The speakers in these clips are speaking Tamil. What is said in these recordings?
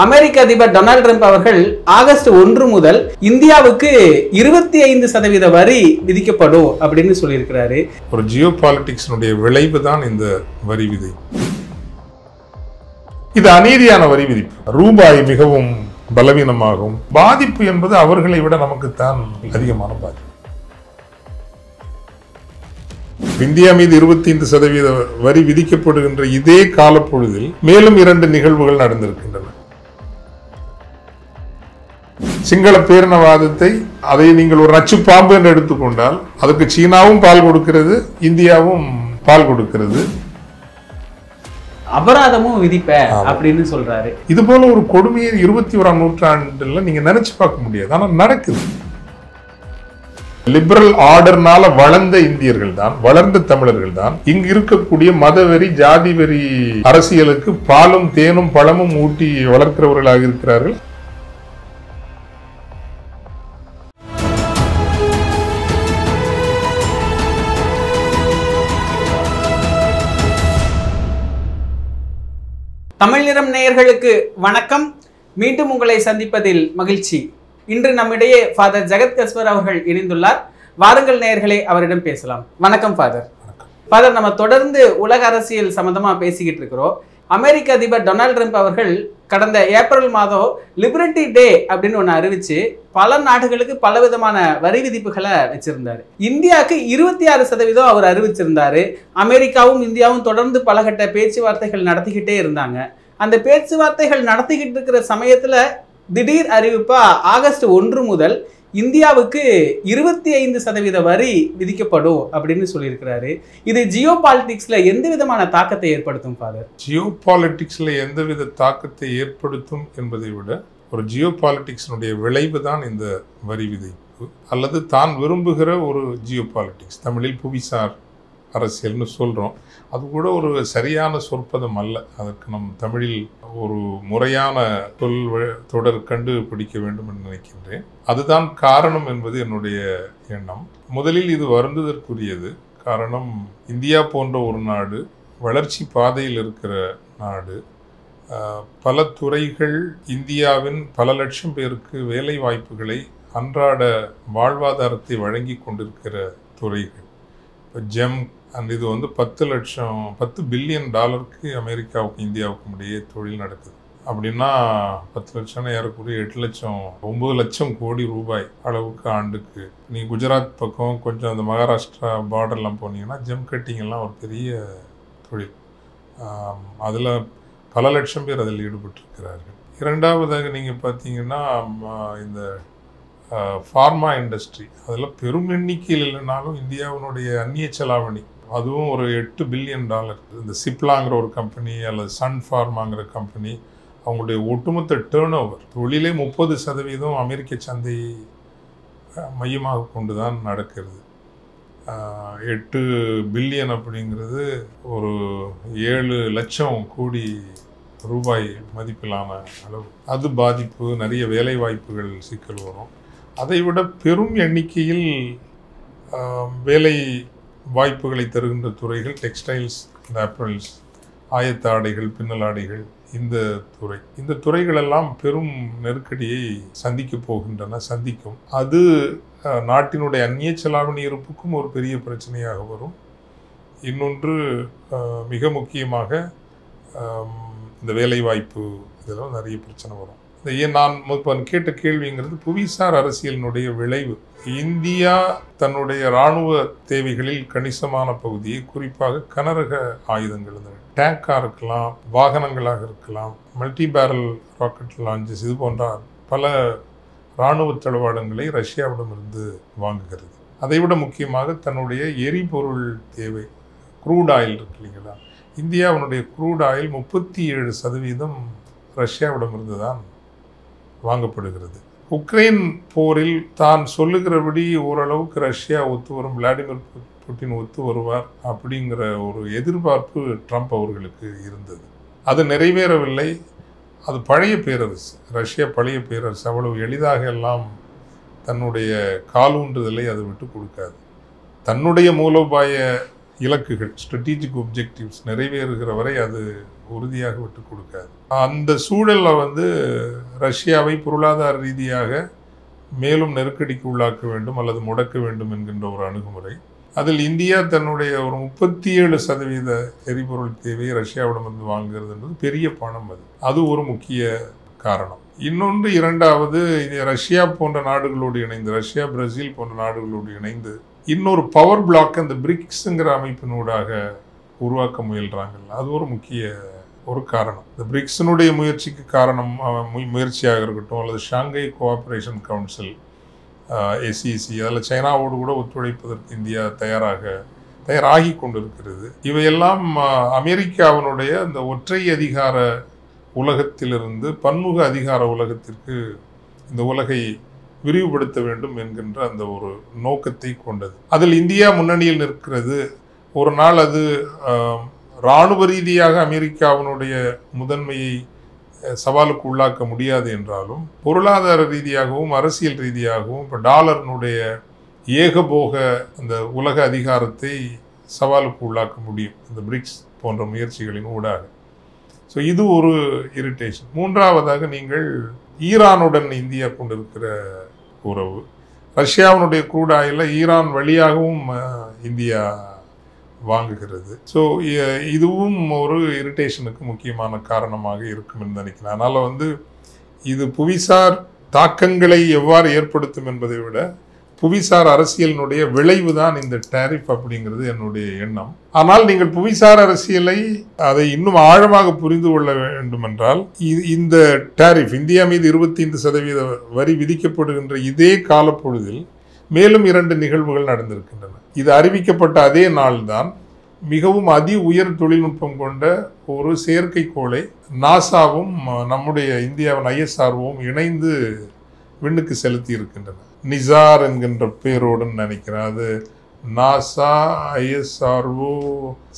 அமெரிக்க அதிபர் டொனால்ட் ட்ரம்ப் அவர்கள் ஆகஸ்ட் 1 முதல் இந்தியாவுக்கு 25% வரி விதிக்கப்படும் அப்படின்னு சொல்லியிருக்கிறாரு. ஒரு ஜியோ பாலிட்டிக்ஸினுடைய விளைவு தான் இந்த வரி விதி. இது அநீதியான வரி விதிப்பு. ரூபாய் மிகவும் பலவீனமாகும். பாதிப்பு என்பது அவர்களை விட நமக்குத்தான் அதிகமான பாதிப்பு. இந்தியா மீது 25% வரி விதிக்கப்படுகின்ற இதே காலப்பொழுதில் மேலும் 2 நிகழ்வுகள் நடந்திருக்கின்றன. சிங்கள பேரினவாதத்தை அதை நீங்கள் ஒரு நச்சு பாம்பு என்று எடுத்துக்கொண்டால் அதுக்கு சீனாவும் பால் கொடுக்கிறது, இந்தியாவும் பால் கொடுக்கிறது. அபராதமும் விதிப்ப அப்படின்னு சொல்றாரு. இது போல ஒரு கொடுமையை 21ஆம் நூற்றாண்டுல நீங்க நினைச்சு பார்க்க முடியாது. ஆனா நடக்குது. லிபரல் ஆர்டர்னால வளர்ந்த இந்தியர்கள் தான், வளர்ந்த தமிழர்கள் தான் இங்கு இருக்கக்கூடிய மதவெறி ஜாதி வெறி அரசியலுக்கு பாலும் தேனும் பழமும் ஊட்டி வளர்க்கிறவர்களாக இருக்கிறார்கள். தமிழ் நிறம் நேயர்களுக்கு வணக்கம். மீண்டும் உங்களை சந்திப்பதில் மகிழ்ச்சி. இன்று நம்மிடையே ஃபாதர் ஜெகத் கஸ்பர் அவர்கள் இணைந்துள்ளார். வாருங்கள் நேயர்களே, அவரிடம் பேசலாம். வணக்கம் ஃபாதர். ஃபாதர், நம்ம தொடர்ந்து உலக அரசியல் சம்பந்தமா பேசிக்கிட்டு இருக்கிறோம். அமெரிக்க அதிபர் டொனால்ட் ட்ரம்ப் அவர்கள் கடந்த ஏப்ரல் மாதம் லிபர்ட்டி டே அப்படின்னு ஒன்று அறிவிச்சு பல நாடுகளுக்கு பல விதமான வரி விதிப்புகளை வச்சிருந்தாரு. இந்தியாவுக்கு 26% அவர் அறிவிச்சிருந்தாரு. அமெரிக்காவும் இந்தியாவும் தொடர்ந்து பலகட்ட பேச்சுவார்த்தைகள் நடத்திக்கிட்டே இருந்தாங்க. அந்த பேச்சுவார்த்தைகள் நடத்திக்கிட்டு இருக்கிற சமயத்துல திடீர் அறிவிப்பா ஆகஸ்ட் 1 முதல் இந்தியாவுக்கு 25% வரி விதிக்கப்படும் அப்படின்னு சொல்லியிருக்கிறாரு. இது ஜியோ பாலிட்டிக்ஸ்ல எந்த விதமான தாக்கத்தை ஏற்படுத்தும் ஃபாதர்? ஜியோ பாலிட்டிக்ஸ்ல எந்தவித தாக்கத்தை ஏற்படுத்தும் என்பதை விட ஒரு ஜியோ பாலிட்டிக்ஸினுடைய விளைவு தான் இந்த வரி விதிப்பு, அல்லது தான் விரும்புகிற ஒரு ஜியோ பாலிட்டிக்ஸ். தமிழில் புவிசார் அரசியல்னு சொல்கிறோம். அது கூட ஒரு சரியான சொற்பதம் அல்ல. அதற்கு நம் தமிழில் ஒரு முறையான தொடர் கண்டுபிடிக்க வேண்டும் என்று நினைக்கின்றேன். அதுதான் காரணம் என்பது என்னுடைய எண்ணம். முதலில் இது வருந்துதற்குரியது. காரணம், இந்தியா போன்ற ஒரு நாடு, வளர்ச்சி பாதையில் இருக்கிற நாடு, பல துறைகள், இந்தியாவின் பல லட்சம் பேருக்கு வேலை வாய்ப்புகளை, அன்றாட வாழ்வாதாரத்தை வழங்கி கொண்டிருக்கிற துறைகள். இப்போ ஜெம் அண்ட் இது 10 பில்லியன் டாலருக்கு அமெரிக்காவுக்கும் இந்தியாவுக்கும் இடையே தொழில் நடக்குது. அப்படின்னா 10 லட்சம் ஏறக்கூடிய 8 லட்சம் 9 லட்சம் கோடி ரூபாய் அளவுக்கு ஆண்டுக்கு. நீ குஜராத் பக்கம் கொஞ்சம் அந்த மகாராஷ்டிரா பார்டர்லாம் போனீங்கன்னா ஜெம் கட்டிங் எல்லாம் ஒரு பெரிய தொழில். அதில் பல லட்சம் பேர் அதில் ஈடுபட்டிருக்கிறார்கள். இரண்டாவதாக நீங்கள் பார்த்தீங்கன்னா இந்த ஃபார்மா இண்டஸ்ட்ரி, அதில் பெரும் எண்ணிக்கையில் இல்லைனாலும் இந்தியாவினுடைய அந்நிய செலாவணி அதுவும் ஒரு 8 பில்லியன் டாலர். இந்த சிப்லாங்கிற ஒரு கம்பெனி அல்லது சன் ஃபார்மாங்கிற கம்பெனி, அவங்களுடைய ஒட்டுமொத்த டேர்ன் ஓவர் தொழிலே 30% அமெரிக்க சந்தையை மையமாக கொண்டு தான் நடக்கிறது. 8 பில்லியன் அப்படிங்கிறது ஒரு 7 லட்சம் கோடி ரூபாய் மதிப்பிலான அளவு. அது பாதிப்பு, நிறைய வேலை வாய்ப்புகள் சிக்கல் வரும். அதைவிட பெரும் எண்ணிக்கையில் வேலை வாய்ப்புகளை தருகின்ற துறைகள் டெக்ஸ்டைல்ஸ் அண்ட் அப்பரல்ஸ், ஆயத்த ஆடைகள், பின்னல் ஆடைகள். இந்த துறைகளெல்லாம் பெரும் நெருக்கடியை சந்திக்கும். அது நாட்டினுடைய அந்நிய செலாவணி இருப்புக்கும் ஒரு பெரிய பிரச்சனையாக வரும். இன்னொன்று மிக முக்கியமாக இந்த வேலை வாய்ப்பு, இதெல்லாம் நிறைய பிரச்சனை வரும். நான் கேட்ட கேள்விங்கிறது புவிசார் அரசியலினுடைய விளைவு. இந்தியா தன்னுடைய இராணுவ தேவைகளில் கணிசமான பகுதியை, குறிப்பாக கனரக ஆயுதங்கள், டேங்காக இருக்கலாம், வாகனங்களாக இருக்கலாம், மல்டி பேரல் ராக்கெட் லான்ச்சஸ், இது போன்ற பல இராணுவ தளவாடங்களை ரஷ்யாவிடமிருந்து வாங்குகிறது. அதைவிட முக்கியமாக தன்னுடைய எரிபொருள் தேவை, க்ரூட் ஆயில் இருக்கு இல்லைங்களா, இந்தியாவினுடைய க்ரூட் ஆயில் 37% ரஷ்யாவிடமிருந்து தான் வாங்கப்படுகிறது. உக்ரைன் போரில் தான் சொல்லுகிறபடி ஓரளவுக்கு ரஷ்யா ஒத்து வரும், விளாடிமிர் புட்டின் ஒத்து வருவார் அப்படிங்கிற ஒரு எதிர்பார்ப்பு ட்ரம்ப் அவர்களுக்கு இருந்தது. அது நிறைவேறவில்லை. அது பழைய பேரரசு, ரஷ்யா பழைய பேரரசு. அவ்வளவு எளிதாக எல்லாம் தன்னுடைய காலூன்றுதலை அது விட்டு கொடுக்காது. தன்னுடைய மூலோபாய இலக்குகள், ஸ்ட்ராட்டஜிக் ஒப்ஜெக்டிவ்ஸ் நிறைவேறுகிற வரை அது உறுதியாக விட்டு கொடுக்காது. அந்த சூழலில் ரஷ்யாவை பொருளாதார ரீதியாக மேலும் நெருக்கடிக்கு உள்ளாக்க வேண்டும் அல்லது முடக்க வேண்டும் என்கின்ற ஒரு அணுகுமுறை. அதில் இந்தியா தன்னுடைய ஒரு 37% எரிபொருள் தேவையை ரஷ்யாவிடமிருந்து வாங்குகிறது என்பது பெரிய பணம். அது ஒரு முக்கிய காரணம். இன்னொன்று, இரண்டாவது, ரஷ்யா போன்ற நாடுகளோடு இணைந்து, ரஷ்யா பிரேசில் போன்ற நாடுகளோடு இணைந்து இன்னொரு பவர் பிளாக் அந்த பிரிக்ஸுங்கிற அமைப்பினூடாக உருவாக்க முயல்றாங்கல்ல, அது ஒரு முக்கிய ஒரு காரணம். இந்த பிரிக்ஸினுடைய முயற்சிக்கு காரணம் முயற்சியாக இருக்கட்டும், அல்லது ஷாங்கை கோஆபரேஷன் கவுன்சில் SEC, அதில் சைனாவோடு கூட ஒத்துழைப்பதற்கு இந்தியா தயாராகி கொண்டிருக்கிறது. இவையெல்லாம் அமெரிக்காவினுடைய அந்த ஒற்றை அதிகார உலகத்திலிருந்து பன்முக அதிகார உலகத்திற்கு இந்த உலகை விரிவுபடுத்த வேண்டும் என்கின்ற அந்த ஒரு நோக்கத்தை கொண்டது. அதில் இந்தியா முன்னணியில் நிற்கிறது. ஒரு நாள் அது இராணுவ ரீதியாக அமெரிக்காவினுடைய முதன்மையை சவாலுக்கு உள்ளாக்க முடியாது என்றாலும், பொருளாதார ரீதியாகவும் அரசியல் ரீதியாகவும் இப்போ டாலரினுடைய ஏகபோக அந்த உலக அதிகாரத்தை சவாலுக்கு உள்ளாக்க முடியும் இந்த பிரிக்ஸ் போன்ற முயற்சிகளின் ஊடாக. ஸோ இது ஒரு இரிட்டேஷன். மூன்றாவதாக, நீங்கள் ஈரானுடன் இந்தியா கொண்டிருக்கிற உறவு, ரஷ்யாவினுடைய க்ரூட் ஆயிலை ஈரான் வழியாகவும் இந்தியா வாங்குகிறது. ஸோ இதுவும் ஒரு இரிட்டேஷனுக்கு முக்கியமான காரணமாக இருக்கும் என்று நினைக்கிறேன். அதனால் இது புவிசார் தாக்கங்களை எவ்வாறு ஏற்படுத்தும் என்பதை விட புவிசார் அரசியலினுடைய விளைவு தான் இந்த டேரிஃப் அப்படிங்கிறது என்னுடைய எண்ணம். ஆனால் நீங்கள் புவிசார் அரசியலை அதை இன்னும் ஆழமாக புரிந்து கொள்ள வேண்டும் என்றால், இந்த டேரிஃப் இந்தியா மீது 25% வரி விதிக்கப்படுகின்ற இதே காலப்பொழுதில் மேலும் 2 நிகழ்வுகள் நடந்திருக்கின்றன. இது அறிவிக்கப்பட்ட அதே நாள்தான் மிகவும் உயர் தொழில்நுட்பம் கொண்ட ஒரு செயற்கைக்கோளை நாசாவும் நம்முடைய இந்தியாவின் ISROவும் இணைந்து விண்ணுக்கு செலுத்தி இருக்கின்றன. நிசார் என்கின்ற பேரோடு நினைக்கிறேன். அது NASA, ISRO,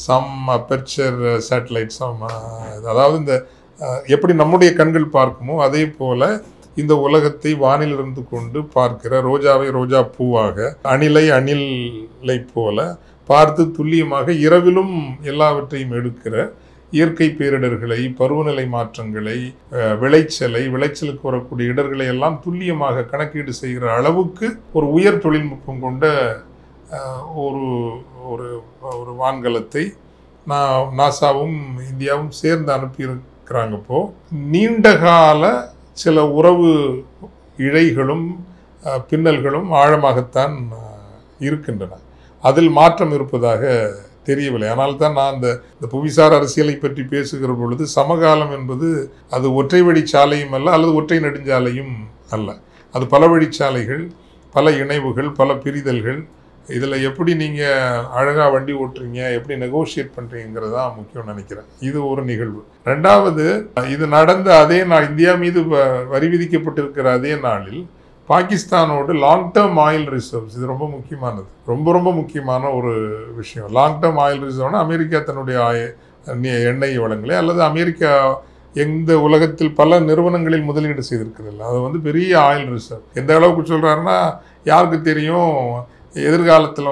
some aperture satellite, அதாவது இந்த எப்படி நம்முடைய கண்கள் பார்க்குமோ அதே போல இந்த உலகத்தை வானிலிருந்து கொண்டு பார்க்கிற, ரோஜாவை ரோஜா பூவாக, அணிலை அணிலை போல பார்த்து துல்லியமாக இரவிலும் எல்லாவற்றையும் எடுக்கிற இயற்கை பேரிடர்களை, பருவநிலை மாற்றங்களை, விளைச்சலுக்கு வரக்கூடிய இடர்களை எல்லாம் துல்லியமாக கணக்கீடு செய்கிற அளவுக்கு ஒரு உயர் தொழில்நுட்பம் கொண்ட ஒரு வான்கலத்தை நாசாவும் இந்தியாவும் சேர்ந்து அனுப்பியிருக்கிறாங்கப்போ, நீண்டகால சில உறவு இழைகளும் பின்னல்களும் ஆழமாகத்தான் இருக்கின்றன. அதில் மாற்றம் இருப்பதாக தெரியவில்லை. ஆனால் தான் நான் இந்த புவிசார் அரசியலை பற்றி பேசுகிற பொழுது சமகாலம் என்பது அது ஒற்றை வழிச்சாலையும் அல்ல, அல்லது ஒற்றை நெடுஞ்சாலையும் அல்ல. அது பல வழிச்சாலைகள், பல இணைவுகள், பல பிரிதல்கள். இதில் எப்படி நீங்கள் அழகாக வண்டி ஓட்டுறீங்க, எப்படி நெகோஷியேட் பண்ணுறீங்கிறது தான் முக்கியம் நினைக்கிறேன். இது ஒரு நிகழ்வு. ரெண்டாவது, இது நடந்த அதே நாள், இந்தியா மீது வரி விதிக்கப்பட்டிருக்கிற அதே நாளில் பாகிஸ்தானோடு லாங் டேர்ம் ஆயில் ரிசர்வ்ஸ், இது ரொம்ப முக்கியமானது, ரொம்ப முக்கியமான ஒரு விஷயம். லாங் டேர்ம் ஆயில் ரிசர்வ்னா அமெரிக்கா தன்னுடைய எண்ணெய் வளங்களை, அல்லது அமெரிக்கா எந்த உலகத்தில் பல நிறுவனங்களில் முதலீடு செய்திருக்கிறது, அது பெரிய ஆயில் ரிசர்வ். எந்த அளவுக்கு சொல்கிறாருன்னா, யாருக்கு தெரியும், எதிர்காலத்தில்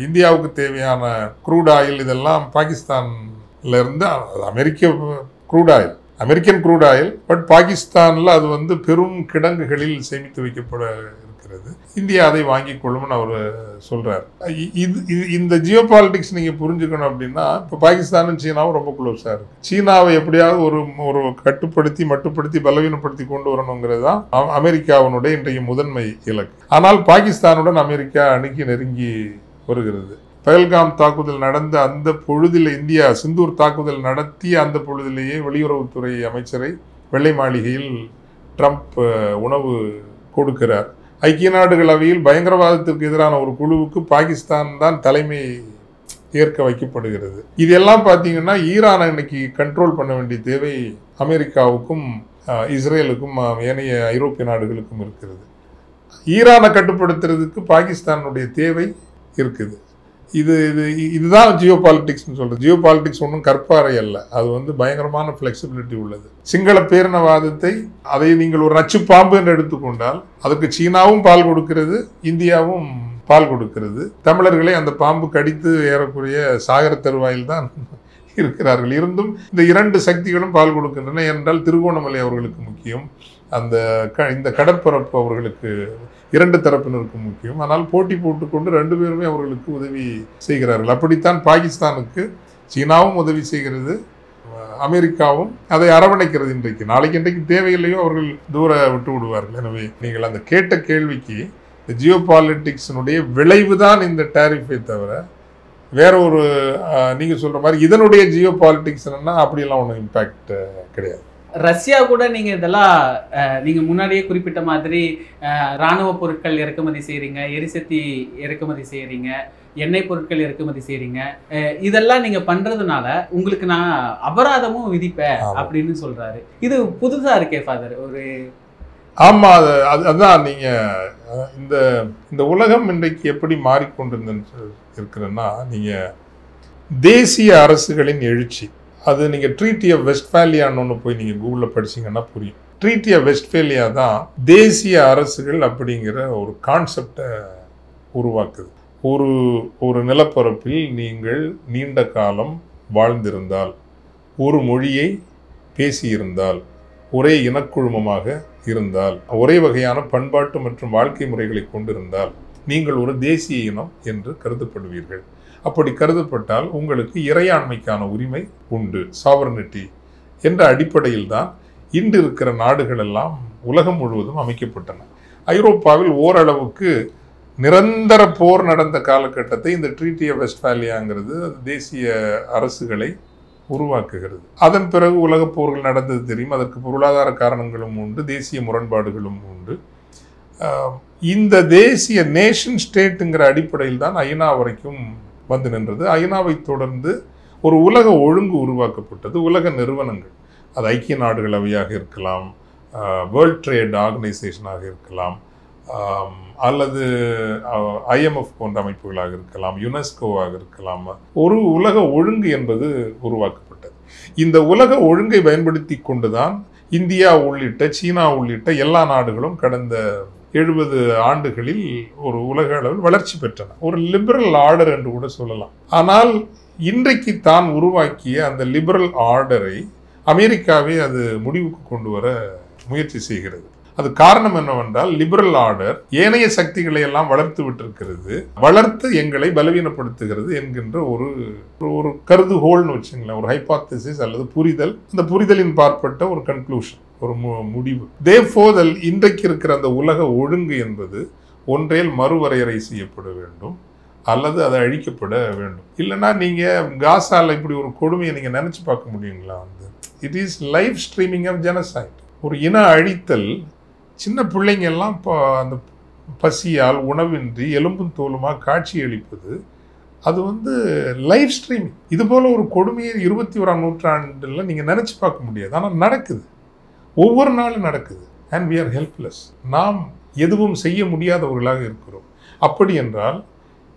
இந்தியாவுக்கு தேவையான க்ரூட் ஆயில் இதெல்லாம் பாகிஸ்தான்ல இருந்து, அமெரிக்கன் க்ரூட் ஆயில், பட் பாகிஸ்தானில் அது பெரும் கிடங்குகளில் சேமித்து வைக்கப்பட இருக்கிறது. இந்தியா அதை வாங்கிக் கொள்ளும்னு அவர் சொல்றார். இந்த ஜியோ பாலிட்டிக்ஸ் நீங்க புரிஞ்சுக்கணும் அப்படின்னா, இப்போ பாகிஸ்தானும் சீனாவும் ரொம்ப க்ளோஸா இருக்கு. சீனாவை எப்படியாவது ஒரு மட்டுப்படுத்தி பலவீனப்படுத்தி கொண்டு வரணுங்கிறது தான் அமெரிக்காவினுடைய இன்றைய முதன்மை இலக்கு. ஆனால் பாகிஸ்தானுடன் அமெரிக்கா நெருங்கி வருகிறது. பஹல்காம் தாக்குதல் நடந்த அந்த பொழுதில், இந்தியா சிந்தூர் தாக்குதல் நடத்திய அந்த பொழுதிலேயே வெளியுறவுத்துறை அமைச்சரை வெள்ளை மாளிகையில் ட்ரம்ப் உணவு கொடுக்கிறார். ஐக்கிய நாடுகள் அவையில் பயங்கரவாதத்திற்கு எதிரான ஒரு குழுவுக்கு பாகிஸ்தான் தான் தலைமை ஏற்க வைக்கப்படுகிறது. இதெல்லாம் பார்த்தீங்கன்னா, ஈரானை இன்னைக்கு கண்ட்ரோல் பண்ண வேண்டிய தேவை அமெரிக்காவுக்கும் இஸ்ரேலுக்கும் ஏனைய ஐரோப்பிய நாடுகளுக்கும் இருக்கிறது. ஈரானை கட்டுப்படுத்துறதுக்கு பாகிஸ்தானுடைய தேவை இருக்குது. இதுதான் ஜியோ பாலிட்டிக்ஸ்னு சொல்றது. ஜியோ பாலிட்டிக்ஸ் ஒன்றும் கற்பாறை அல்ல, அது பயங்கரமான ஃபிளெக்சிபிலிட்டி உள்ளது. சிங்கள பேரினவாதத்தை அதை நீங்கள் ஒரு நச்சு பாம்பு என்று எடுத்துக்கொண்டால், அதுக்கு சீனாவும் பால் கொடுக்கிறது, இந்தியாவும் பால் கொடுக்கிறது. தமிழர்களை அந்த பாம்பு கடித்து ஏறக்குறைய சாகர தருவாயில் தான் இருக்கிறார்கள். இருந்தும் இந்த 2 சக்திகளும் பால் கொடுக்கின்றன என்றால் திருகோணமலை அவர்களுக்கு முக்கியம், இந்த கடற்பரப்பு அவர்களுக்கு 2 தரப்பினருக்கு முக்கியம். ஆனால் போட்டி போட்டுக்கொண்டு 2 பேருமே அவர்களுக்கு உதவி செய்கிறார்கள். அப்படித்தான் பாகிஸ்தானுக்கு சீனாவும் உதவி செய்கிறது, அமெரிக்காவும் அதை அரவணைக்கிறது. இன்றைக்கு தேவையில்லையோ அவர்கள் தூர விட்டு விடுவார்கள். எனவே நீங்கள் அந்த கேட்ட கேள்விக்கு இந்த ஜியோ பாலிட்டிக்ஸினுடைய விளைவு தான் இந்த டேரிஃபை தவிர வேற ஒரு நீங்க சொல்ற மாதிரி இதனுடைய ஜியோ பாலிட்டிக்ஸ் என்னன்னா அப்படியெல்லாம் ஒன்றும் இம்பாக்ட் கிடையாது. ரஷ்யா கூட நீங்க இதெல்லாம் நீங்க முன்னாடியே குறிப்பிட்ட மாதிரி இராணுவ பொருட்கள் இறக்குமதி செய்றீங்க, எரிசக்தி இறக்குமதி செய்றீங்க, எண்ணெய் பொருட்கள் இறக்குமதி செய்றீங்க. இதெல்லாம் நீங்க பண்றதுனால உங்களுக்கு நான் அபராதமும் விதிப்பேன் அப்படின்னு சொல்றாரு. இது புதுசா இருக்கே ஃபாதர். ஒரு ஆமா, அதுதான் நீங்க இந்த உலகம் இன்றைக்கு எப்படி மாறிக்கொண்டிருக்குன்னா, நீங்க தேசிய அரசுகளின் எழுச்சி, அது நீங்க ட்ரீட்டி ஆஃப் வெஸ்ட்ஃபாலியான்னு ஒன்று போய் நீங்க கூகுளில் படிச்சீங்கன்னா புரியும். ட்ரீட்டி ஆஃப் வெஸ்ட்ஃபாலியா தான் தேசிய அரசுகள் அப்படிங்கிற ஒரு கான்செப்டை உருவாக்குது. ஒரு நிலப்பரப்பில் நீங்கள் நீண்ட காலம் வாழ்ந்திருந்தால், ஒரு மொழியை பேசியிருந்தால், ஒரே இனக்குழுமமாக இருந்தால், ஒரே வகையான பண்பாட்டு மற்றும் வாழ்க்கை முறைகளை கொண்டிருந்தால் நீங்கள் ஒரு தேசிய இனம் என்று கருதப்படுவீர்கள். அப்படி கருதப்பட்டால் உங்களுக்கு இறையாண்மைக்கான உரிமை உண்டு, சாவர்னிட்டி என்ற அடிப்படையில் தான் இன்று இருக்கிற நாடுகள் எல்லாம் உலகம் முழுவதும் அமைக்கப்பட்டன. ஐரோப்பாவில் ஓரளவுக்கு நிரந்தர போர் நடந்த காலகட்டத்தை இந்த ட்ரீட்டி ஆஃப் வெஸ்ட்ஃபாலியாங்கிறது தேசிய அரசுகளை உருவாக்குகிறது. அதன் பிறகு உலக போர்கள் நடந்தது தெரியும். அதற்கு பொருளாதார காரணங்களும் உண்டு, தேசிய முரண்பாடுகளும் உண்டு. இந்த தேசிய நேஷன் ஸ்டேட்டுங்கிற அடிப்படையில் தான் ஐநா வரைக்கும் வந்து நின்றது. ஐநாவை தொடர்ந்து ஒரு உலக ஒழுங்கு உருவாக்கப்பட்டது. உலக நிறுவனங்கள், அது ஐக்கிய நாடுகள் அவையாக இருக்கலாம், வேர்ல்ட் ட்ரேட் ஆர்கனைசேஷனாக இருக்கலாம், அல்லது ஐஎம்எஃப் போன்ற அமைப்புகளாக இருக்கலாம், யுனெஸ்கோவாக இருக்கலாம். ஒரு உலக ஒழுங்கு என்பது உருவாக்கப்பட்டது. இந்த உலக ஒழுங்கை பயன்படுத்தி கொண்டுதான் இந்தியா உள்ளிட்ட சீனா உள்ளிட்ட எல்லா நாடுகளும் கடந்த 70 ஆண்டுகளில் ஒரு உலக அளவில் வளர்ச்சி பெற்றன. ஒரு லிபரல் ஆர்டர் என்று கூட சொல்லலாம். ஆனால் இன்றைக்கு தான் உருவாக்கிய அந்த லிபரல் ஆர்டரை அமெரிக்காவே அது முடிவுக்கு கொண்டு வர முயற்சி செய்கிறது. அது காரணம் என்னவென்றால், லிபரல் ஆர்டர் ஏனைய சக்திகளை எல்லாம் வளர்த்து விட்டிருக்கிறது, வளர்த்து எங்களை பலவீனப்படுத்துகிறது என்கின்ற ஒரு கருதுகோள்னு வச்சுங்களேன், ஒரு ஹைபாத்தசிஸ் அல்லது புரிதல். அந்த புரிதலின் பார்ப்பட்ட ஒரு கன்க்ளூஷன், ஒரு முடிவு. தேர்ஃபோர் இன்றைக்கு இருக்கிற அந்த உலக ஒழுங்கு என்பது ஒன்றேல் மறுவரையறை செய்யப்பட வேண்டும் அல்லது அது அழிக்கப்பட வேண்டும். இல்லைன்னா நீங்க காசால இப்படி ஒரு கொடுமையை நீங்க நினைச்சு பார்க்க முடியுங்களா? It is live streaming of genocide. ஒரு இன அழித்தல். சின்ன பிள்ளைங்க எல்லாம் அந்த பசியால் உணவின்றி எலும்பும் தோலுமாக காட்சி அளிப்பது, அது லைவ் ஸ்ட்ரீமிங். இது போல ஒரு கொடுமையை 21ஆம் நூற்றாண்டில் நீங்க நினைச்சு பார்க்க முடியாது. ஆனால் நடக்குது, ஒவ்வொரு நாளும் நடக்குது. And we are helpless. நாம் எதுவும் செய்ய முடியாதவர்களாக இருக்கிறோம். அப்படி என்றால்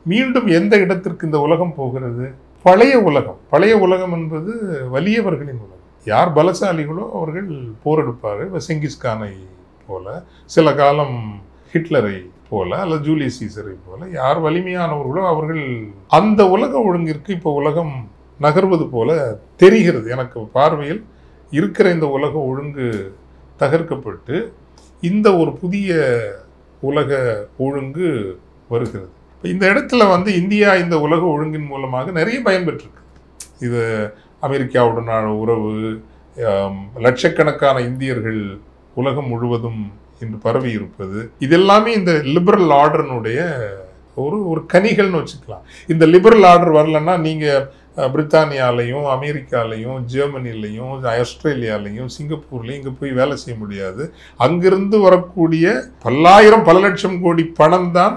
மீண்டும் எந்த இடத்திற்கு இந்த உலகம் போகிறது? பழைய உலகம். பழைய உலகம் என்பது வலியவர்களின் உலகம். யார் பலசாலிகளோ அவர்கள் போரெடுப்பார்கள். செங்கிஸ்கானை போல, சில காலம் ஹிட்லரை போல, அல்லது ஜூலியஸ் சீசரை போல யார் வலிமையானவர்களோ அவர்கள். அந்த உலக ஒழுங்கிற்கு இப்போ உலகம் நகர்வது போல தெரிகிறது. எனக்கு பார்வையில் இருக்கிற இந்த உலக ஒழுங்கு தகர்க்கப்பட்டு இந்த ஒரு புதிய உலக ஒழுங்கு வருகிறது. இந்த இடத்துல இந்தியா இந்த உலக ஒழுங்கின் மூலமாக நிறைய பயன்பெற்றிருக்கு. இது அமெரிக்காவுடனான உறவு, லட்சக்கணக்கான இந்தியர்கள் உலகம் முழுவதும் இன்று பரவி இருப்பது, இதெல்லாமே இந்த லிபரல் ஆர்டர்னுடைய ஒரு கனிகள்னு வச்சுக்கலாம். இந்த லிபரல் ஆர்டர் வரலன்னா நீங்க பிரித்தானியாலையும் அமெரிக்காலையும் ஜெர்மனிலையும் ஆஸ்திரேலியாலையும் சிங்கப்பூர்லையும் இங்கே போய் வேலை செய்ய முடியாது. அங்கிருந்து வரக்கூடிய பல லட்சம் கோடி பணம் தான்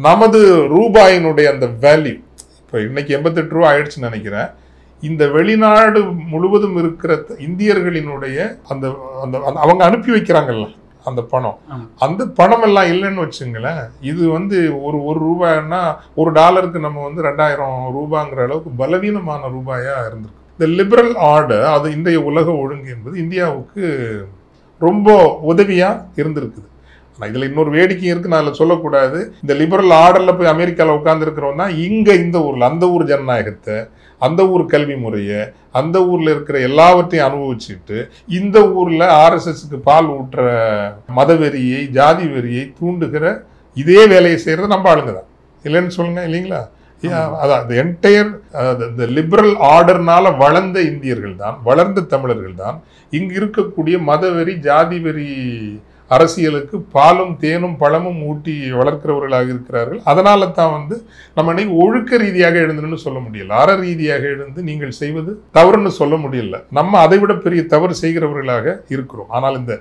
நமது ரூபாயினுடைய அந்த வேல்யூ. இப்போ இன்னைக்கு 88 ரூபா ஆயிடுச்சுன்னு நினைக்கிறேன். இந்த வெளிநாடு முழுவதும் இருக்கிற இந்தியர்களினுடைய அந்த அவங்க அனுப்பி வைக்கிறாங்கல்ல அந்த பணம், அந்த பணம் எல்லாம் இல்லைன்னு வச்சுங்களேன். இது ஒரு ரூபாய்னா $1 நம்ம 2000 ரூபாங்கிற அளவுக்கு பலவீனமான ரூபாயா இருந்திருக்கு. இந்த லிபரல் ஆர்டர், அது இன்றைய உலக ஒழுங்கு என்பது இந்தியாவுக்கு ரொம்ப உதவியா இருந்திருக்குது. ஆனால் இதில் இன்னொரு வேடிக்கை இருக்கு, நான் அதில் சொல்லக்கூடாது. இந்த லிபரல் ஆர்டரில் போய் அமெரிக்காவில் உட்காந்துருக்கிறோம் தான் இங்கே இந்த ஊரில் அந்த ஊர் ஜனநாயகத்தை, அந்த ஊர் கல்வி முறையை, அந்த ஊரில் இருக்கிற எல்லாவற்றையும் அனுபவிச்சுட்டு இந்த ஊரில் ஆர்எஸ்எஸ்க்கு பால் ஊட்டுற மதவெறியை, ஜாதி வெறியை தூண்டுகிற இதே வேலையை செய்கிறது நம்ம ஆளுங்க தான். இல்லைன்னு சொல்லுங்க, இல்லைங்களா? அதான் என்டையர் லிபரல் ஆர்டர்னால வளர்ந்த இந்தியர்கள் தான், வளர்ந்த தமிழர்கள் தான் இங்கு இருக்கக்கூடிய மதவெறி, ஜாதி வெறி அரசியலுக்கு பாலும் தேனும் பழமும் ஊட்டி வளர்க்கிறவர்களாக இருக்கிறார்கள். அதனால தான் நம்ம இன்னைக்கு ஒழுக்க ரீதியாக எழுந்துன்னு சொல்ல முடியல, அற ரீதியாக எழுந்து நீங்கள் செய்வது தவறுன்னு சொல்ல முடியல. நம்ம அதை விட பெரிய தவறு செய்கிறவர்களாக இருக்கிறோம். ஆனால் இந்த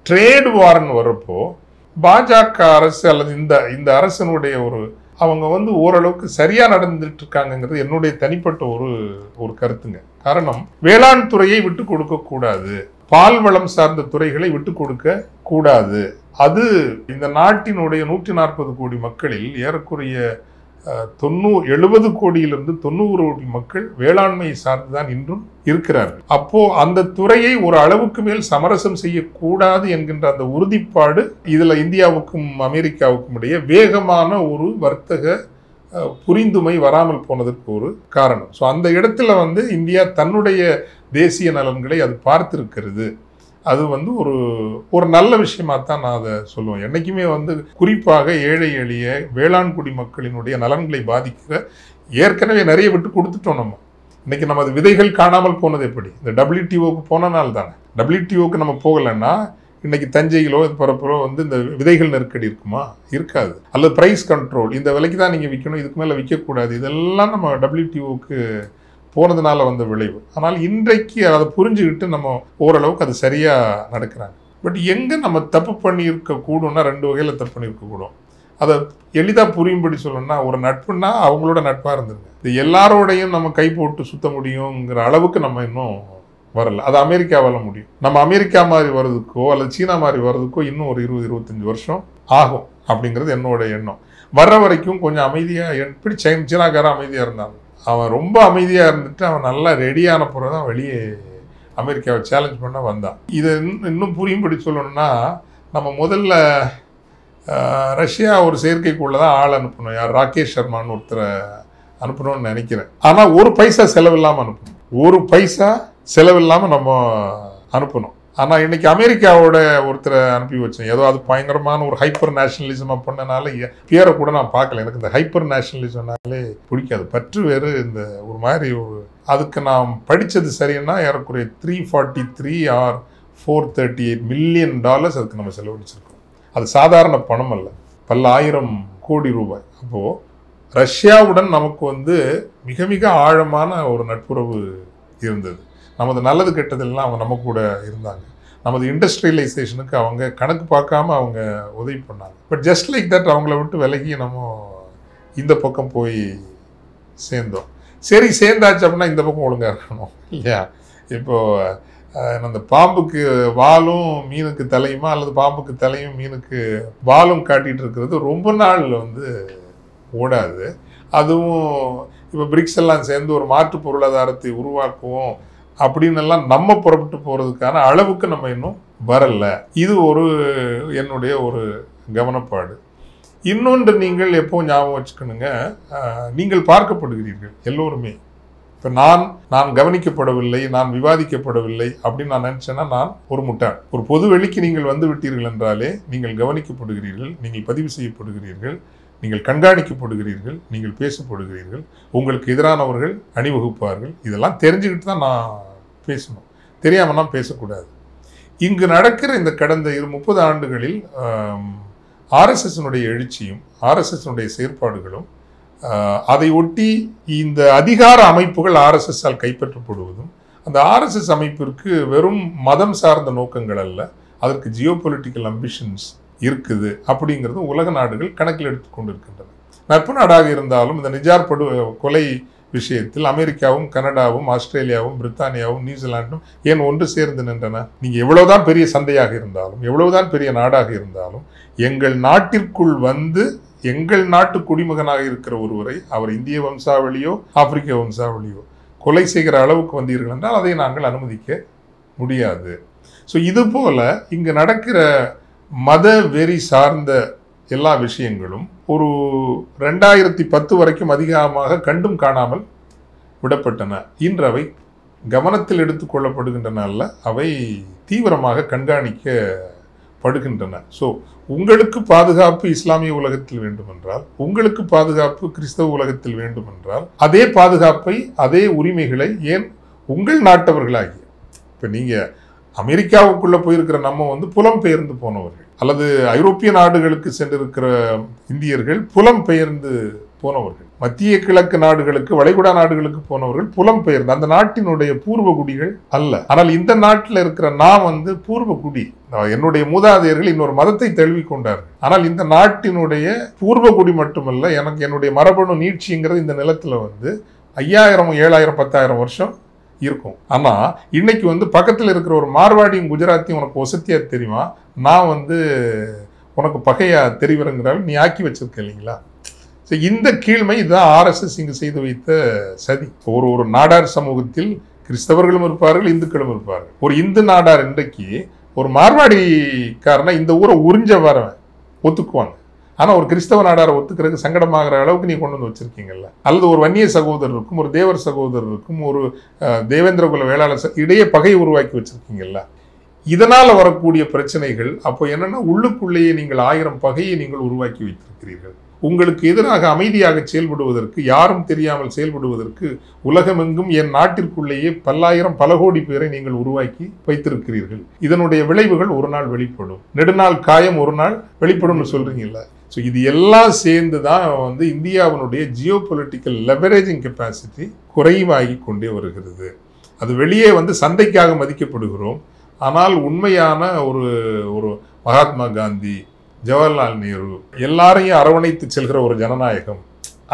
ட்ரேட் வார்ன்னு வர்றப்போ பாஜக அரசு அல்லது இந்த அரசனுடைய அவங்க ஓரளவுக்கு சரியா நடந்துட்டு இருக்காங்கிறது என்னுடைய தனிப்பட்ட ஒரு கருத்துங்க. காரணம், வேளாண் துறையை விட்டு கொடுக்க கூடாது, பால் வளம் சார்ந்த துறைகளை விட்டு கொடுக்க கூடாது. அது இந்த நாட்டினுடைய 140 கோடி மக்களில் ஏறக்குறைய 70 கோடியிலிருந்து 90 கோடி மக்கள் வேளாண்மை சார்ந்துதான் இன்றும் இருக்கிறார்கள். அப்போ அந்த துறையை ஒரு அளவுக்கு மேல் சமரசம் செய்யக்கூடாது என்கின்ற அந்த உறுதிப்பாடு இதுல இந்தியாவுக்கும் அமெரிக்காவுக்கும் இடையே வேகமான ஒரு வர்த்தக புரிந்துமை வராமல் போனதற்கு ஒரு காரணம். ஸோ அந்த இடத்துல இந்தியா தன்னுடைய தேசிய நலன்களை அது பார்த்திருக்கிறது. அது ஒரு நல்ல விஷயமா தான் நான் அதை சொல்லுவேன். என்னைக்குமே குறிப்பாக ஏழை எளிய வேளாண் குடி மக்களினுடைய நலன்களை பாதிக்கிற ஏற்கனவே நிறைய விட்டு கொடுத்துட்டோம். இன்னைக்கு நமது விதைகள் காணாமல் போனது எப்படி? இந்த WTOக்கு போனனால தானே. WTOக்கு நம்ம போகலைன்னா இன்னைக்கு தஞ்சையிலோ பரப்புலோ இந்த விதைகள் நெருக்கடி இருக்குமா? இருக்காது. அல்லது பிரைஸ் கண்ட்ரோல், இந்த விலைக்கு தான் நீங்கள் விற்கணும், இதுக்கு மேலே விற்கக்கூடாது, இதெல்லாம் நம்ம WTOக்கு போனதுனால வந்த விளைவு. ஆனால் இன்றைக்கு அதை புரிஞ்சுக்கிட்டு நம்ம ஓரளவுக்கு அது சரியாக நடக்கிறாங்க. பட் எங்கே நம்ம தப்பு பண்ணியிருக்க கூடும்னா 2 வகையில் தப்பு பண்ணியிருக்கக்கூடும். அதை எளிதாக புரியும்படி சொல்லணும்னா, ஒரு நட்புன்னா அவங்களோட நட்பாக இருந்துருங்க. இது எல்லாரோடையும் நம்ம கை போட்டு சுத்த முடியுங்கிற அளவுக்கு நம்ம இன்னும் வரல. அது அமெரிக்காவால் முடியும். நம்ம அமெரிக்கா மாதிரி வர்றதுக்கோ அல்லது சீனா மாதிரி வர்றதுக்கோ இன்னும் ஒரு 20-25 வருஷம் ஆகும் அப்படிங்கிறது என்னோட எண்ணம். வர்ற வரைக்கும் கொஞ்சம் அமைதியாக, எப்படி சீனாக்காரன் அமைதியாக இருந்தாங்க, அவன் ரொம்ப அமைதியாக இருந்துட்டு அவன் நல்லா ரெடியான பிறகு தான் வெளியே அமெரிக்காவை சேலஞ்ச் பண்ண வந்தான். இதை இன்னும் புரியும்படி சொல்லணும்னா, நம்ம முதல்ல ரஷ்யா ஒரு செயற்கைக்குள்ள தான் ஆள் அனுப்பணும். யார்? ராகேஷ் சர்மான்னு ஒருத்தரை அனுப்பணும்னு நினைக்கிறேன். ஆனால் ஒரு பைசா செலவில்லாமல் அனுப்பணும். ஒரு பைசா செலவில்லாமல் நம்ம அனுப்பணும். ஆனால் இன்னைக்கு அமெரிக்காவோட ஒருத்தரை அனுப்பி வச்சேன். ஏதோ அது பயங்கரமான ஒரு ஹைப்பர் நேஷனலிசமாக பண்ணனால பேரை கூட நான் பார்க்கல. எனக்கு இந்த ஹைப்பர் நேஷனலிசம்னாலே பிடிக்காது. பற்று வேறு இந்த ஒரு மாதிரி அதுக்கு நான் படித்தது சரின்னா ஏறக்குறைய $343 or $438 million அதுக்கு நம்ம செலவழிச்சிருக்கோம். அது சாதாரண பணம் அல்ல, பல ஆயிரம் கோடி ரூபாய். அப்போது ரஷ்யாவுடன் நமக்கு மிக மிக ஆழமான ஒரு நட்புறவு இருந்தது. நமது நல்லது கெட்டதெல்லாம் அவங்க நம்ம கூட இருந்தாங்க. நமது இண்டஸ்ட்ரியலைசேஷனுக்கு அவங்க கணக்கு பார்க்காம அவங்க உதவி பண்ணாங்க. பட் ஜஸ்ட் லைக் தட் அவங்கள விட்டு விலகி நம்ம இந்த பக்கம் போய் சேர்ந்தோம். சரி, சேர்ந்தாச்சு அப்படின்னா இந்த பக்கம் ஒழுங்காக இருக்கணும் இல்லையா? இப்போது அந்த பாம்புக்கு வாலும் மீனுக்கு தலையுமா, அல்லது பாம்புக்கு தலையும் மீனுக்கு வாலும் காட்டிகிட்டு இருக்கிறது ரொம்ப நாள் ஓடாது. அதுவும் இப்போ பிரிக்ஸ் எல்லாம் சேர்ந்து ஒரு மாற்று பொருளாதாரத்தை உருவாக்குவோம் அப்படின்னு எல்லாம் நம்ம புறப்பட்டு போகிறதுக்கான அளவுக்கு நம்ம இன்னும் வரல. இது என்னுடைய ஒரு கவனப்பாடு. இன்னொன்று நீங்கள் எப்போ ஞாபகம் வச்சுக்கணுங்க, நீங்கள் பார்க்கப்படுகிறீர்கள் எல்லோருமே. இப்போ நான் கவனிக்கப்படவில்லை, நான் விவாதிக்கப்படவில்லை அப்படின்னு நான் நினச்சேன்னா நான் ஒரு முட்டாள். ஒரு பொது வெளிக்கு நீங்கள் வந்து விட்டீர்கள் என்றாலே நீங்கள் கவனிக்கப்படுகிறீர்கள், நீங்கள் பதிவு செய்யப்படுகிறீர்கள், நீங்கள் கண்காணிக்கப்படுகிறீர்கள், நீங்கள் பேசப்படுகிறீர்கள், உங்களுக்கு எதிரானவர்கள் அணிவகுப்பார்கள். இதெல்லாம் தெரிஞ்சுக்கிட்டு தான் நான் பேசணும், தெரியாமன்னா பேசக்கூடாது. இங்கு நடக்கிற இந்த கடந்த 30 ஆண்டுகளில் ஆர்எஸ்எஸ்னுடைய எழுச்சியும் ஆர்எஸ்எஸ்னுடைய செயற்பாடுகளும் அதை ஒட்டி இந்த அதிகார அமைப்புகள் ஆர்எஸ்எஸ்ஸால் கைப்பற்றப்படுவதும், அந்த ஆர்எஸ்எஸ் அமைப்பிற்கு வெறும் மதம் சார்ந்த நோக்கங்கள் அல்ல, அதற்கு ஜியோபொலிட்டிக்கல் அம்பிஷன்ஸ் இருக்குது அப்படிங்கிறது உலக நாடுகள் கணக்கில் எடுத்துக்கொண்டு இருக்கின்றன. நட்பு நாடாக இருந்தாலும் இந்த நிஜார் கொலை விஷயத்தில் அமெரிக்காவும் கனடாவும் ஆஸ்திரேலியாவும் பிரித்தானியாவும் நியூசிலாண்டும் ஏன் ஒன்று சேர்ந்து நின்றன? நீங்கள் எவ்வளவுதான் பெரிய சந்தையாக இருந்தாலும், எவ்வளவுதான் பெரிய நாடாக இருந்தாலும், எங்கள் நாட்டிற்குள் எங்கள் நாட்டு குடிமகனாக இருக்கிற ஒருவரை, அவர் இந்திய வம்சாவளியோ ஆப்பிரிக்க வம்சாவளியோ, கொலை செய்கிற அளவுக்கு வந்தீர்கள் என்றால் அதை நாங்கள் அனுமதிக்க முடியாது. ஸோ இது போல இங்கு நடக்கிற மத வெறி சார்ந்த எல்லா விஷயங்களும் ஒரு 2010 வரைக்கும் அதிகமாக கண்டும் காணாமல் விடப்பட்டன. இன்று அவை கவனத்தில் எடுத்துக்கொள்ளப்படுகின்றன அல்ல, அவை தீவிரமாக கண்காணிக்கப்படுகின்றன. ஸோ உங்களுக்கு பாதுகாப்பு இஸ்லாமிய உலகத்தில் வேண்டுமென்றால், உங்களுக்கு பாதுகாப்பு கிறிஸ்தவ உலகத்தில் வேண்டுமென்றால், அதே பாதுகாப்பை அதே உரிமைகளை ஏன் உங்கள் நாட்டவர்களாகிய, இப்போ நீங்கள் அமெரிக்காவுக்குள்ளே போயிருக்கிற நம்ம புலம்பெயர்ந்து போனவர்கள், அல்லது ஐரோப்பிய நாடுகளுக்கு சென்றிருக்கிற இந்தியர்கள் புலம்பெயர்ந்து போனவர்கள், மத்திய கிழக்கு நாடுகளுக்கு வளைகுடா நாடுகளுக்கு போனவர்கள் புலம்பெயர்ந்து அந்த நாட்டினுடைய பூர்வ குடிகள் அல்ல. ஆனால் இந்த நாட்டில் இருக்கிற நான் பூர்வ குடி, என்னுடைய மூதாதையர்கள் இன்னொரு மதத்தை தழுவி கொண்டார்கள். ஆனால் இந்த நாட்டினுடைய பூர்வ குடி மட்டுமல்ல, எனக்கு என்னுடைய மரபணு நீட்சிங்கிறது இந்த நிலத்தில் 5000 7000 10,000 வருஷம் இருக்கும். ஆனா இன்னைக்கு பக்கத்தில் இருக்கிற ஒரு மார்வாடியும் குஜராத்தியும் உனக்கு வசதியா தெரியுமா, நான் உனக்கு பகையா தெரிவிறங்கிறால் நீ ஆக்கி வச்சிருக்க இல்லைங்களா? இந்த கீழ்மை இதுதான் RSS இங்கு செய்து வைத்த சதி. ஒரு நாடார் சமூகத்தில் கிறிஸ்தவர்களும் இருப்பார்கள், இந்துக்களும் இருப்பார்கள். ஒரு இந்து நாடார் இன்றைக்கு ஒரு மார்வாடிக்காரனை இந்த ஊரை உறிஞ்ச வரவன் ஒத்துக்குவாங்க. ஆனால் ஒரு கிறிஸ்தவ நாடாரை ஒத்துக்கிறதுக்கு சங்கடமாகிற அளவுக்கு நீ கொண்டு வச்சிருக்கீங்கல்ல. அல்லது ஒரு வன்னிய சகோதரருக்கும் ஒரு தேவர் சகோதரருக்கும் ஒரு தேவேந்திர குல வேளாளர் இடையே பகையை உருவாக்கி வச்சிருக்கீங்கல்ல. இதனால் வரக்கூடிய பிரச்சனைகள் அப்போ என்னன்னா, உள்ளுக்குள்ளேயே நீங்கள் 1000 பகையை நீங்கள் உருவாக்கி வைத்திருக்கிறீர்கள். உங்களுக்கு எதிராக அமைதியாக செயல்படுவதற்கு, யாரும் தெரியாமல் செயல்படுவதற்கு உலகமெங்கும் என் நாட்டிற்குள்ளேயே பல கோடி பேரை நீங்கள் உருவாக்கி வைத்திருக்கிறீர்கள். இதனுடைய விளைவுகள் ஒரு நாள் வெளிப்படும். நெடுநாள் காயம் ஒரு நாள் வெளிப்படும்னு சொல்றீங்கல்ல. ஸோ இது எல்லாம் சேர்ந்து தான் இந்தியாவினுடைய ஜியோ பொலிட்டிக்கல் லெவரேஜிங் கெப்பாசிட்டி குறைவாகி கொண்டே வருகிறது. அது வெளியே சந்தைக்காக மதிக்கப்படுகிறோம். ஆனால் உண்மையான ஒரு மகாத்மா காந்தி, ஜவஹர்லால் நேரு எல்லாரையும் அரவணைத்து செல்கிற ஒரு ஜனநாயகம்,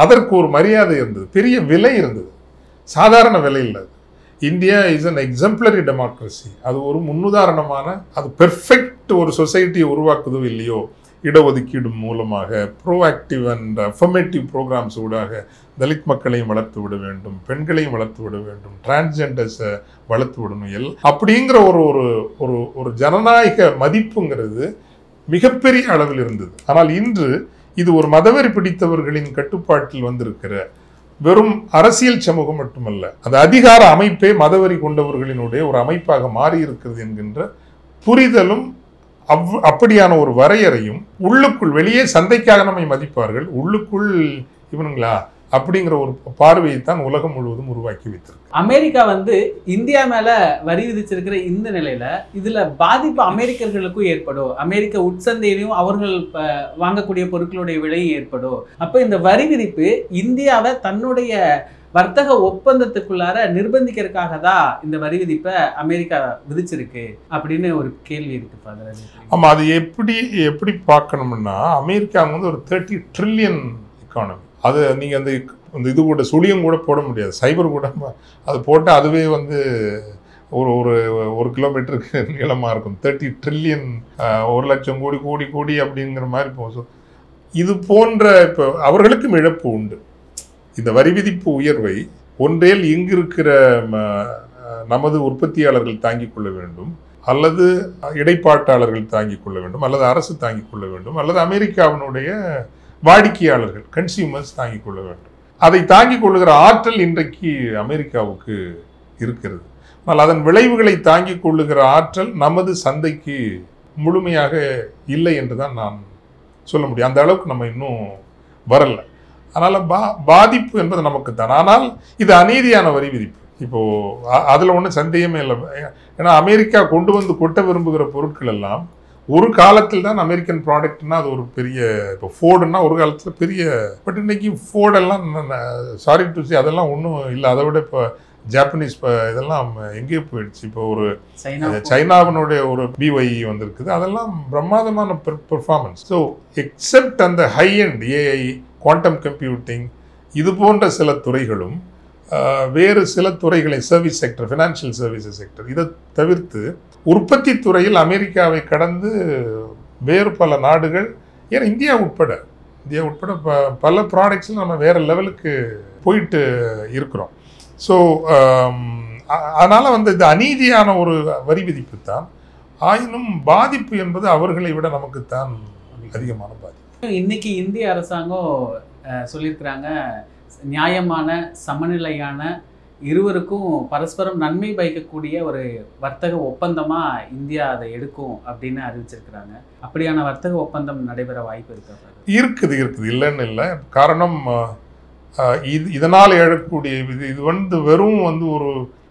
அதற்கு ஒரு மரியாதை இருந்தது, பெரிய விலை இருந்தது, சாதாரண விலை இல்லை. India is an exemplary democracy. அது ஒரு முன்னுதாரணமான, அது பெர்ஃபெக்ட் ஒரு சொசைட்டியை உருவாக்குதோ இல்லையோ, இடஒதுக்கீடு மூலமாக ப்ரோஆக்டிவ் அண்ட் அஃபர்மேட்டிவ் ப்ரோக்ராம்ஸ் ஊடாக தலித் மக்களையும் வளர்த்து விட வேண்டும், பெண்களையும் வளர்த்து விட வேண்டும், டிரான்ஸ்ஜெண்டர்ஸை வளர்த்து விடணும். அப்படிங்கிற ஒரு ஜனநாயக மதிப்புங்கிறது மிகப்பெரிய அளவில் இருந்தது. ஆனால் இன்று இது ஒரு மதவெறி பிடித்தவர்களின் கட்டுப்பாட்டில் வந்திருக்கிற வெறும் அரசியல் சமூகம் மட்டுமல்ல, அது அதிகார அமைப்பே மதவெறி கொண்டவர்களினுடைய ஒரு அமைப்பாக மாறி இருக்கிறது என்கின்ற புரிதலும் அப்படியான ஒரு வரையறையும், உள்ளுக்குள் வெளியே சந்தைக்காக நம்மை மதிப்பார்கள், உள்ளுக்குள் இவனுங்களா அப்படிங்கிற ஒரு பார்வையைத்தான் உலகம் முழுவதும் உருவாக்கி வைத்திருக்கு. அமெரிக்கா இந்தியா மேல வரி விதிச்சிருக்கிற இந்த நிலையில இதுல பாதிப்பு அமெரிக்கர்களுக்கும் ஏற்படும், அமெரிக்க உட்சந்தையிலையும் அவர்கள் வாங்கக்கூடிய பொருட்களுடைய விலையும் ஏற்படும். அப்ப இந்த வரி விதிப்பு இந்தியாவை தன்னுடைய வர்த்தக ஒப்பந்தத்துக்குள்ளார நிர்பந்திக்கிறதுக்காக தான் இந்த வரி விதிப்பை அமெரிக்கா விதிச்சிருக்கு அப்படின்னு ஒரு கேள்வி இருக்கு. ஆமா, அது எப்படி பார்க்கணும்னா, அமெரிக்கா ஒரு 30 ட்ரில்லியன் எக்கானமி. அது நீங்க அந்த இது கூட சுழியம் கூட போட முடியாது, சைபர் கூட அது போட்டால் அதுவே ஒரு கிலோமீட்டருக்கு நீளமாக இருக்கும். 30 ட்ரில்லியன் 1,00,000 கோடி அப்படிங்கிற மாதிரி போகும். இது போன்ற இப்போ அவர்களுக்கும் இழப்பு உண்டு. இந்த வரி விதிப்பு உயர்வை ஒன்றேல் இங்கு இருக்கிற நமது உற்பத்தியாளர்கள் தாங்கிக் கொள்ள வேண்டும், அல்லது இடைப்பாட்டாளர்கள் தாங்கிக் கொள்ள வேண்டும், அல்லது அரசு தாங்கிக் கொள்ள வேண்டும், அல்லது அமெரிக்காவினுடைய வாடிக்கையாளர்கள் கன்சியூமர்ஸ் தாங்கிக் கொள்ள வேண்டும். அதை தாங்கிக் கொள்ளுகிற ஆற்றல் இன்றைக்கு அமெரிக்காவுக்கு இருக்கிறது. ஆனால் அதன் விளைவுகளை தாங்கிக் கொள்ளுகிற ஆற்றல் நமது சந்தைக்கு முழுமையாக இல்லை என்று தான் நான் சொல்ல முடியும். அந்த அளவுக்கு நம்ம இன்னும் வரல. அதனால் பாதிப்பு என்பது நமக்கு தான். ஆனால் இது அநீதியான வரி விதிப்பு. இப்போது அதில் ஒன்றும் சந்தேகமே இல்லை. ஏன்னா அமெரிக்கா கொண்டு கொட்ட விரும்புகிற பொருட்கள் எல்லாம் ஒரு காலத்தில் தான் அமெரிக்கன் ப்ராடக்ட்னா அது ஒரு பெரிய, இப்போ ஃபோர்டுன்னா ஒரு காலத்தில் பெரிய, பட் இன்னைக்கு ஃபோர்டெல்லாம் சாரி டு சே அதெல்லாம் ஒன்றும் இல்லை. அதை விட இப்போ ஜாப்பனீஸ் இதெல்லாம் எங்கேயோ போயிடுச்சு. இப்போ ஒரு சைனாவினுடைய ஒரு BYE வந்திருக்குது, அதெல்லாம் பிரம்மாதமான பெர்ஃபார்மன்ஸ். ஸோ எக்ஸப்ட் அந்த high and AI, quantum computing, இது போன்ற சில துறைகளும் வேறு சில துறைகளை, service sector, financial services sector, இதை தவிர்த்து உற்பத்தி துறையில் அமெரிக்காவை கடந்து வேறு பல நாடுகள், ஏன்னா இந்தியா உட்பட பல ப்ராடக்ட்ஸில் நம்ம வேறு லெவலுக்கு போயிட்டு இருக்கிறோம். ஸோ அதனால் இது அநீதியான ஒரு வரி விதிப்பு தான். ஆயினும் பாதிப்பு என்பது அவர்களை விட நமக்குத்தான் அதிகமான பாதிப்பு. இன்னைக்கு இந்திய அரசாங்கம் சொல்லியிருக்கிறாங்க, நியாயமான சமநிலையான இருவருக்கும் பரஸ்பரம் நன்மை பயக்கக்கூடிய ஒரு வர்த்தக ஒப்பந்தமா இந்தியா அதை எடுக்கும் அப்படின்னு அறிவிச்சிருக்கிறாங்க. அப்படியான வர்த்தக ஒப்பந்தம் நடைபெற வாய்ப்பு இருக்கா? இருக்குது இல்லைன்னு இல்லை. காரணம் இதனால் எழக்கூடிய இது வெறும்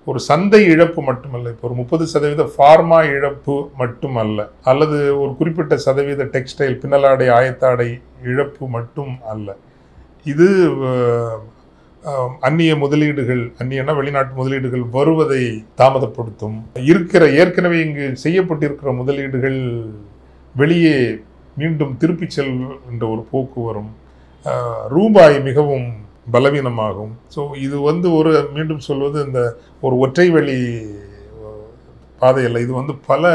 ஒரு சந்தை இழப்பு மட்டுமல்ல. இப்போ ஒரு 30% ஃபார்மா இழப்பு மட்டுமல்ல, அல்லது ஒரு குறிப்பிட்ட சதவீத டெக்ஸ்டைல் பின்னலாடை ஆயத்தாடை இழப்பு மட்டும் அல்ல. இது அந்நிய முதலீடுகள், அந்நியனா வெளிநாட்டு முதலீடுகள் வருவதை தாமதப்படுத்தும். ஏற்கனவே இங்கு செய்யப்பட்டிருக்கிற முதலீடுகள் வெளியே மீண்டும் திருப்பி செல்கின்ற ஒரு போக்கு வரும். ரூபாய் மிகவும் பலவீனமாகும். ஸோ இது மீண்டும் சொல்வது இந்த ஒரு ஒற்றை வழி பாதை அல்ல. இது பல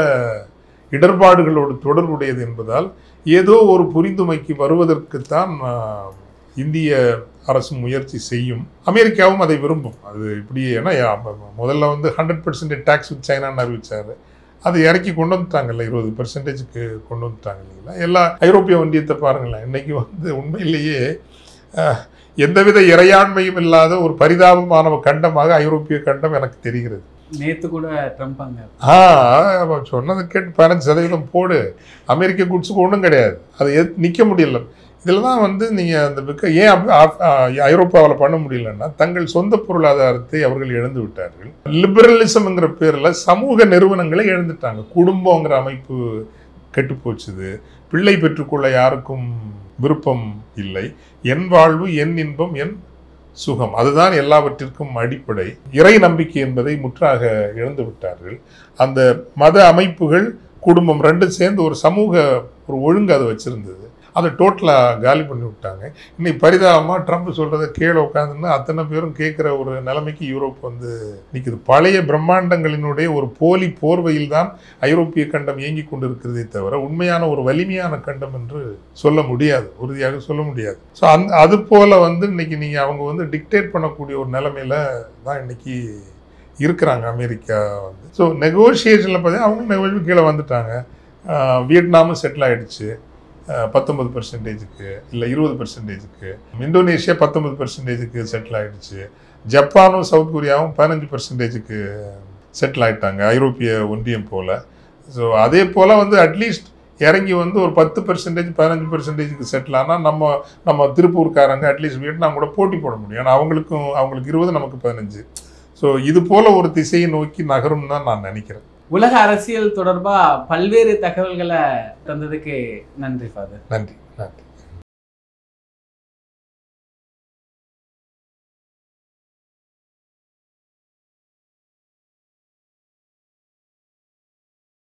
இடர்பாடுகளோடு தொடர்புடையது என்பதால் ஏதோ ஒரு புரிந்துமைக்கு வருவதற்குத்தான் இந்திய அரசு முயற்சி செய்யும். அமெரிக்காவும் அதை விரும்பும். அது இப்படியே, ஏன்னா முதல்ல 100% டேக்ஸ் வித் சைனான்னு அறிவிச்சாரு. அதை இறக்கி கொண்டு வந்துட்டாங்கல்ல, 20%க்கு கொண்டு வந்துட்டாங்க இல்லைங்களா. எல்லா ஐரோப்பிய ஒன்றியத்தை பாருங்களேன், இன்னைக்கு உண்மையிலேயே எந்தவித இறையாண்மையும் இல்லாத ஒரு பரிதாபமான கண்டமாக ஐரோப்பிய கண்டம் எனக்கு தெரிகிறது. நேற்று கூட ட்ரம்ப் அங்க சொன்னதை கேட்டு 15% போடு, அமெரிக்க குட்ஸுக்கு ஒன்றும் கிடையாது, அது நிற்க முடியல. இதில் தான் நீங்கள் அந்த ஏன் ஐரோப்பாவில் பண்ண முடியலன்னா, தங்கள் சொந்த பொருளாதாரத்தை அவர்கள் இழந்து விட்டார்கள். லிபரலிசம்ங்கிற பேரில் சமூக நிறுவனங்களை இழந்துட்டாங்க. குடும்பங்கிற அமைப்பு கெட்டு போச்சுது. பிள்ளை பெற்றுக்கொள்ள யாருக்கும் விருப்பம் இல்லை. என் வாழ்வு, என் இன்பம், என் சுகம், அதுதான் எல்லாவற்றிற்கும் அடிப்படை. இறை நம்பிக்கை என்பதை முற்றாக இழந்து விட்டார்கள். அந்த மத அமைப்புகள், குடும்பம் ரெண்டும் சேர்ந்து ஒரு சமூக ஒரு ஒழுங்கு அதை வச்சிருந்தது. அதை டோட்டலாக காலி பண்ணி விட்டாங்க. இன்னைக்கு பரிதாபமாக ட்ரம்ப் சொல்கிறத கீழே உட்காந்துன்னு அத்தனை பேரும் கேட்குற ஒரு நிலைமைக்கு யூரோப் நிற்குது. பழைய பிரம்மாண்டங்களினுடைய ஒரு போலி போர்வையில் தான் ஐரோப்பிய கண்டம் இயங்கி கொண்டு இருக்கிறதே தவிர உண்மையான ஒரு வலிமையான கண்டம் என்று சொல்ல முடியாது, உறுதியாக சொல்ல முடியாது. ஸோ அது போல் இன்னைக்கு நீங்கள் அவங்க டிக்டேட் பண்ணக்கூடிய ஒரு நிலைமையில தான் இன்னைக்கு இருக்கிறாங்க அமெரிக்கா. ஸோ நெகோசியேஷனில் பார்த்தீங்கன்னா அவங்க கீழே வந்துட்டாங்க. வியட்நாமும் செட்டில் ஆகிடுச்சு 19%க்கு, இல்லை 20%க்கு. இந்தோனேஷியா 19%க்கு செட்டில் ஆகிடுச்சு. ஜப்பானும் சவுத் கொரியாவும் 15%க்கு செட்டில் ஆகிட்டாங்க, ஐரோப்பிய ஒன்றியம் போல். ஸோ அதே போல் அட்லீஸ்ட் இறங்கி ஒரு 10% 15%க்கு செட்டில் ஆனால் நம்ம திருப்பூர்காரங்க அட்லீஸ்ட் வியட்நாம் கூட போட்டி போட முடியும். ஏன்னா அவங்களுக்கு 20, நமக்கு 15. ஸோ இது போல் ஒரு திசையை நோக்கி நகரும் தான் நான் நினைக்கிறேன். உலக அரசியல் தொடர்பாக பல்வேறு தகவல்களை தந்ததுக்கு நன்றி ஃபாதர். நன்றி.